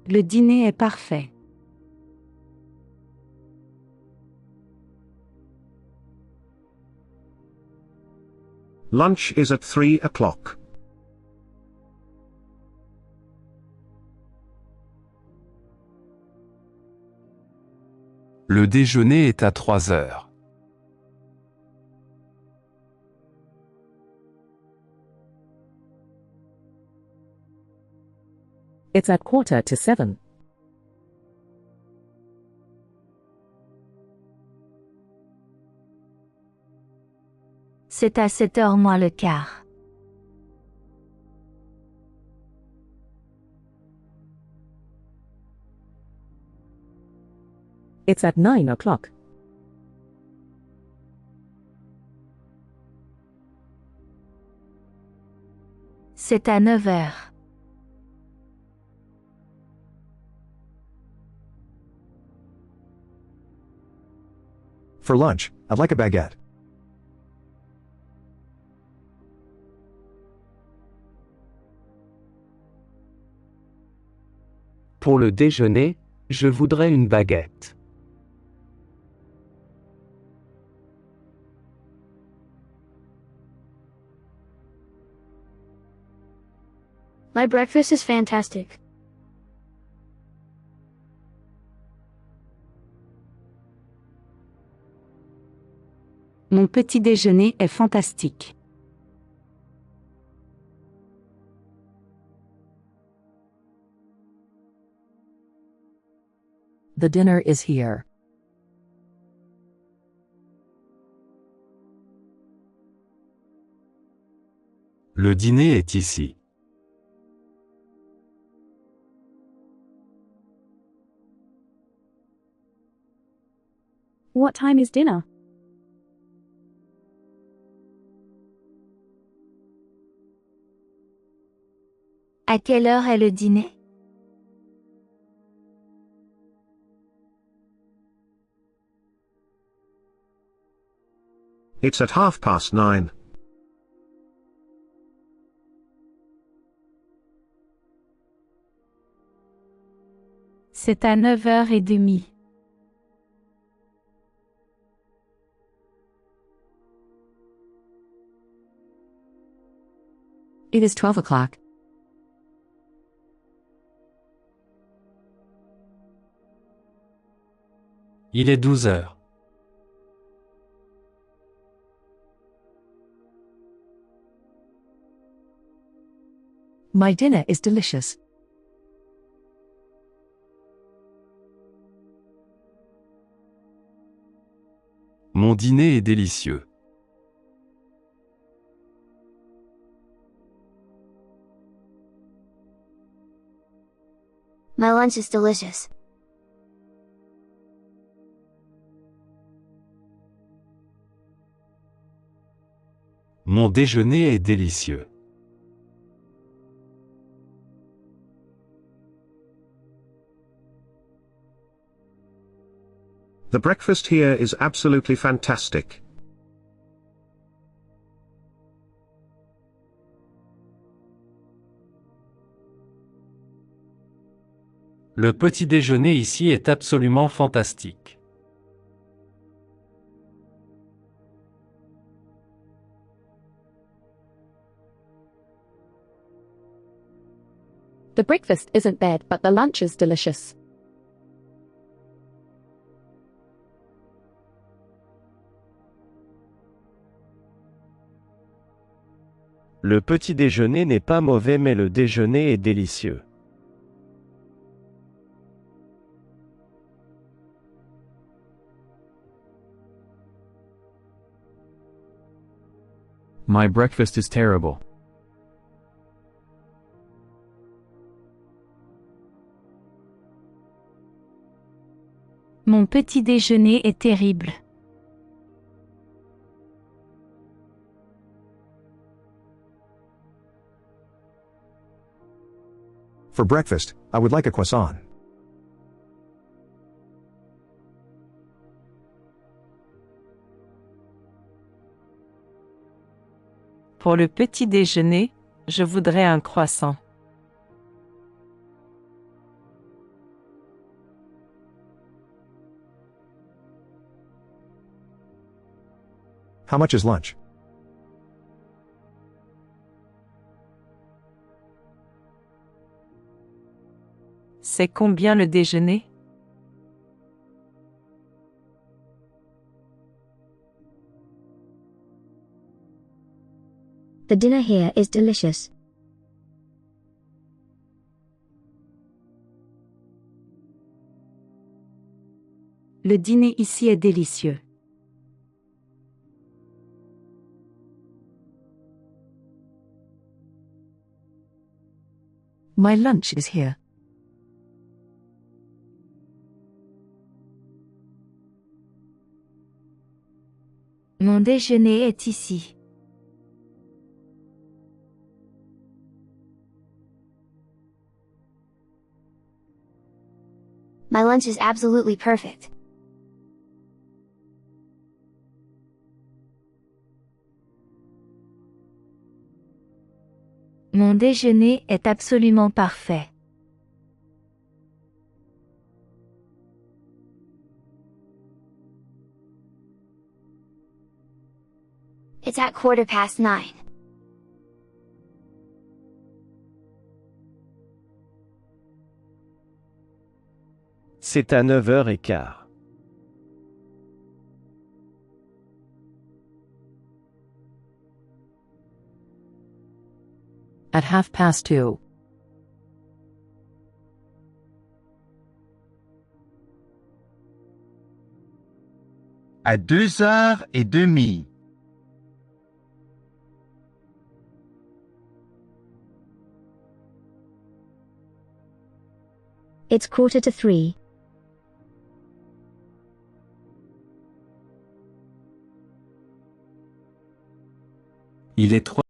Le dîner est parfait. Lunch is at 3 o'clock. Le déjeuner est à 3 heures. It's at 6:45. C'est à 7h moins le quart. It's at 9:00. C'est à 9h. For lunch, I'd like a baguette. Pour le déjeuner, je voudrais une baguette. My breakfast is fantastic. Mon petit déjeuner est fantastique. The dinner is here. Le dîner est ici. What time is dinner? À quelle heure est le dîner? It's at 9:30. C'est à 9h30. It is 12:00. Il est 12 heures. My dinner is delicious. Mon dîner est délicieux. My lunch is delicious. Mon déjeuner est délicieux. The breakfast here is absolutely fantastic. Le petit déjeuner ici est absolument fantastique. The breakfast isn't bad, but the lunch is delicious. Le petit déjeuner n'est pas mauvais mais le déjeuner est délicieux. My breakfast is terrible. Mon petit déjeuner est terrible. For breakfast, I would like a croissant. Pour le petit déjeuner, je voudrais un croissant. How much is lunch? C'est combien le déjeuner? The dinner here is delicious. Le dîner ici est délicieux. My lunch is here. Mon déjeuner est ici. My lunch is absolutely perfect. Mon déjeuner est absolument parfait. It's at 9:15. C'est à 9h15. At 2:30. À 2h30. It's 2:45. Il est